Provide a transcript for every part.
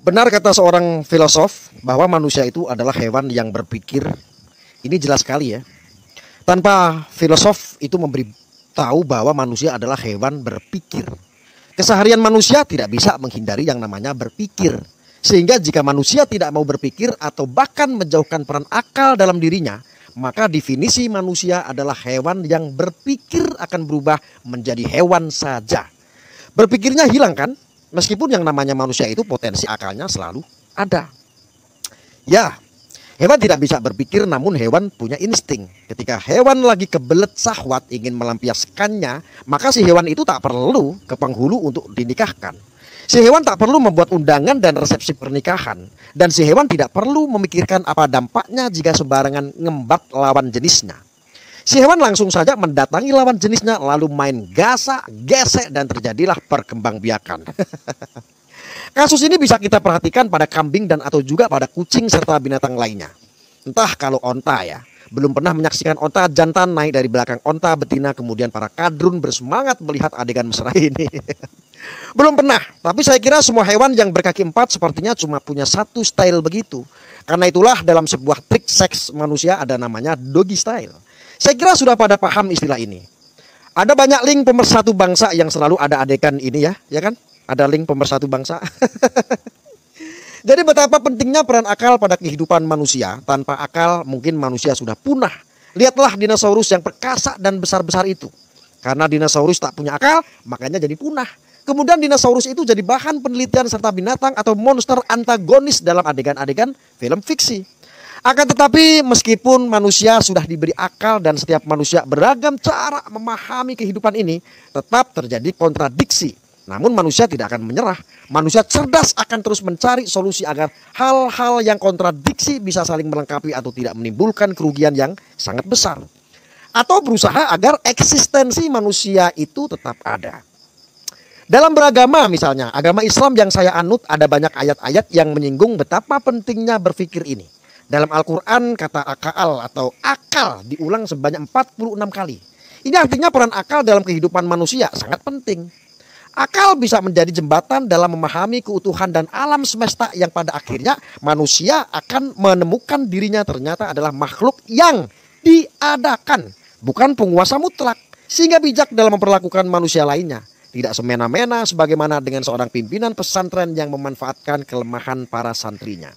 Benar kata seorang filosof bahwa manusia itu adalah hewan yang berpikir. Ini jelas sekali ya. Tanpa filosof itu memberi tahu bahwa manusia adalah hewan berpikir. Keseharian manusia tidak bisa menghindari yang namanya berpikir. Sehingga jika manusia tidak mau berpikir atau bahkan menjauhkan peran akal dalam dirinya, maka definisi manusia adalah hewan yang berpikir akan berubah menjadi hewan saja. Berpikirnya hilang kan? Meskipun yang namanya manusia itu potensi akalnya selalu ada. Ya, hewan tidak bisa berpikir namun hewan punya insting. Ketika hewan lagi kebelet syahwat ingin melampiaskannya, maka si hewan itu tak perlu ke penghulu untuk dinikahkan. Si hewan tak perlu membuat undangan dan resepsi pernikahan. Dan si hewan tidak perlu memikirkan apa dampaknya jika sembarangan ngembat lawan jenisnya. Si hewan langsung saja mendatangi lawan jenisnya lalu main gasak, gesek dan terjadilah perkembangbiakan. Kasus ini bisa kita perhatikan pada kambing dan atau juga pada kucing serta binatang lainnya. Entah kalau onta ya, belum pernah menyaksikan onta jantan naik dari belakang onta betina kemudian para kadrun bersemangat melihat adegan mesra ini. Belum pernah, tapi saya kira semua hewan yang berkaki empat sepertinya cuma punya satu style begitu. Karena itulah dalam sebuah trik seks manusia ada namanya doggy style. Saya kira sudah pada paham istilah ini. Ada banyak link pemersatu bangsa yang selalu ada adegan ini ya kan? Ada link pemersatu bangsa. Jadi betapa pentingnya peran akal pada kehidupan manusia. Tanpa akal mungkin manusia sudah punah. Lihatlah dinosaurus yang perkasa dan besar-besar itu. Karena dinosaurus tak punya akal, makanya jadi punah. Kemudian dinosaurus itu jadi bahan penelitian serta binatang atau monster antagonis dalam adegan-adegan film fiksi. Akan tetapi meskipun manusia sudah diberi akal dan setiap manusia beragam cara memahami kehidupan ini, tetap terjadi kontradiksi. Namun manusia tidak akan menyerah. Manusia cerdas akan terus mencari solusi agar hal-hal yang kontradiksi bisa saling melengkapi atau tidak menimbulkan kerugian yang sangat besar. Atau berusaha agar eksistensi manusia itu tetap ada. Dalam beragama misalnya, agama Islam yang saya anut ada banyak ayat-ayat yang menyinggung betapa pentingnya berpikir ini. Dalam Al-Quran kata akal atau akal diulang sebanyak 46 kali. Ini artinya peran akal dalam kehidupan manusia sangat penting. Akal bisa menjadi jembatan dalam memahami keutuhan dan alam semesta yang pada akhirnya manusia akan menemukan dirinya ternyata adalah makhluk yang diadakan, bukan penguasa mutlak. Sehingga bijak dalam memperlakukan manusia lainnya. Tidak semena-mena sebagaimana dengan seorang pimpinan pesantren yang memanfaatkan kelemahan para santrinya.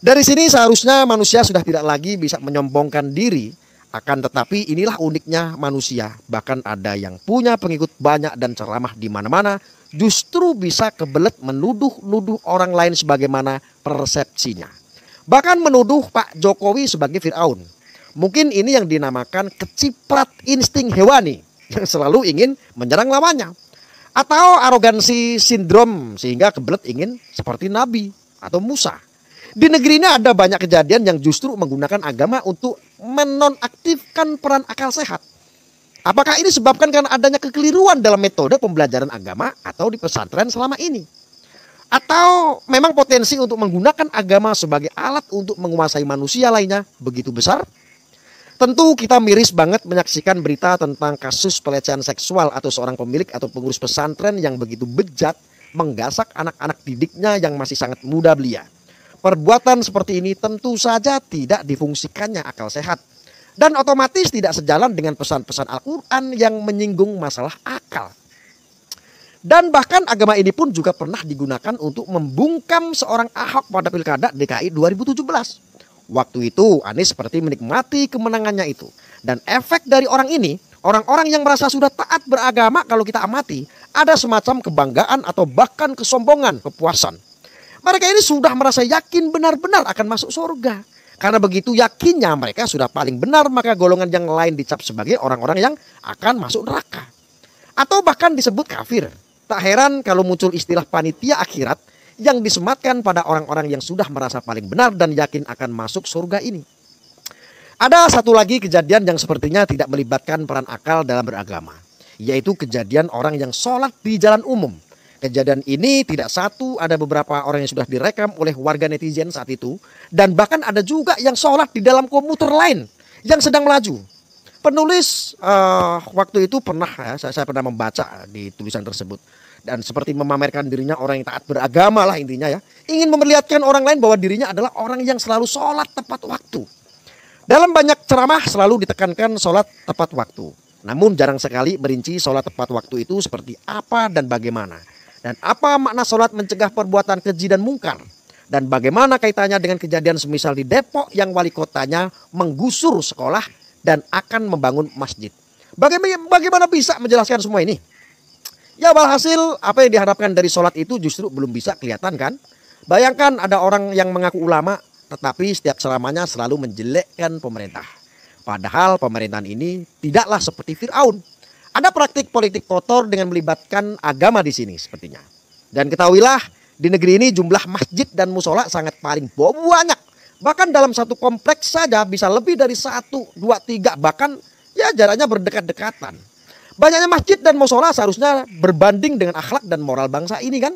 Dari sini seharusnya manusia sudah tidak lagi bisa menyombongkan diri. Akan tetapi inilah uniknya manusia. Bahkan ada yang punya pengikut banyak dan ceramah di mana-mana. Justru bisa kebelet menuduh-nuduh orang lain sebagaimana persepsinya. Bahkan menuduh Pak Jokowi sebagai Fir'aun. Mungkin ini yang dinamakan keciprat insting hewani. Yang selalu ingin menyerang lawannya. Atau arogansi sindrom sehingga kebelet ingin seperti Nabi atau Musa. Di negeri ini ada banyak kejadian yang justru menggunakan agama untuk menonaktifkan peran akal sehat. Apakah ini disebabkan karena adanya kekeliruan dalam metode pembelajaran agama atau di pesantren selama ini? Atau memang potensi untuk menggunakan agama sebagai alat untuk menguasai manusia lainnya begitu besar? Tentu kita miris banget menyaksikan berita tentang kasus pelecehan seksual atau seorang pemilik atau pengurus pesantren yang begitu bejat menggasak anak-anak didiknya yang masih sangat muda belia. Perbuatan seperti ini tentu saja tidak difungsikannya akal sehat. Dan otomatis tidak sejalan dengan pesan-pesan Al-Quran yang menyinggung masalah akal. Dan bahkan agama ini pun juga pernah digunakan untuk membungkam seorang Ahok pada Pilkada DKI 2017. Waktu itu Anies seperti menikmati kemenangannya itu. Dan efek dari orang ini, orang-orang yang merasa sudah taat beragama kalau kita amati, ada semacam kebanggaan atau bahkan kesombongan, kepuasan. Mereka ini sudah merasa yakin benar-benar akan masuk surga. Karena begitu yakinnya mereka sudah paling benar, maka golongan yang lain dicap sebagai orang-orang yang akan masuk neraka. Atau bahkan disebut kafir. Tak heran kalau muncul istilah panitia akhirat yang disematkan pada orang-orang yang sudah merasa paling benar dan yakin akan masuk surga ini. Ada satu lagi kejadian yang sepertinya tidak melibatkan peran akal dalam beragama. Yaitu kejadian orang yang sholat di jalan umum. Kejadian ini tidak satu, ada beberapa orang yang sudah direkam oleh warga netizen saat itu. Dan bahkan ada juga yang sholat di dalam komuter lain yang sedang melaju. Penulis waktu itu pernah, saya pernah membaca di tulisan tersebut. dan seperti memamerkan dirinya orang yang taat beragama lah intinya ya. Ingin memperlihatkan orang lain bahwa dirinya adalah orang yang selalu sholat tepat waktu. Dalam banyak ceramah selalu ditekankan sholat tepat waktu. Namun jarang sekali merinci sholat tepat waktu itu seperti apa dan bagaimana. Dan apa makna sholat mencegah perbuatan keji dan mungkar. Dan bagaimana kaitannya dengan kejadian semisal di Depok yang wali kotanya menggusur sekolah dan akan membangun masjid. Bagaimana bisa menjelaskan semua ini? Ya walhasil apa yang diharapkan dari sholat itu justru belum bisa kelihatan kan. Bayangkan ada orang yang mengaku ulama tetapi setiap ceramahnya selalu menjelekkan pemerintah. Padahal pemerintahan ini tidaklah seperti Fir'aun. Ada praktik politik kotor dengan melibatkan agama di sini sepertinya. Dan ketahuilah di negeri ini jumlah masjid dan musola sangat paling banyak. Bahkan dalam satu kompleks saja bisa lebih dari 1, 2, 3 bahkan ya jaraknya berdekat-dekatan. Banyaknya masjid dan musola seharusnya berbanding dengan akhlak dan moral bangsa ini kan.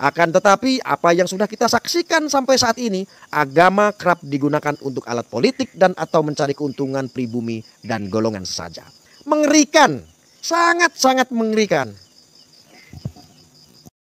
Akan tetapi apa yang sudah kita saksikan sampai saat ini, agama kerap digunakan untuk alat politik dan atau mencari keuntungan pribumi dan golongan saja. Mengerikan, sangat-sangat mengerikan.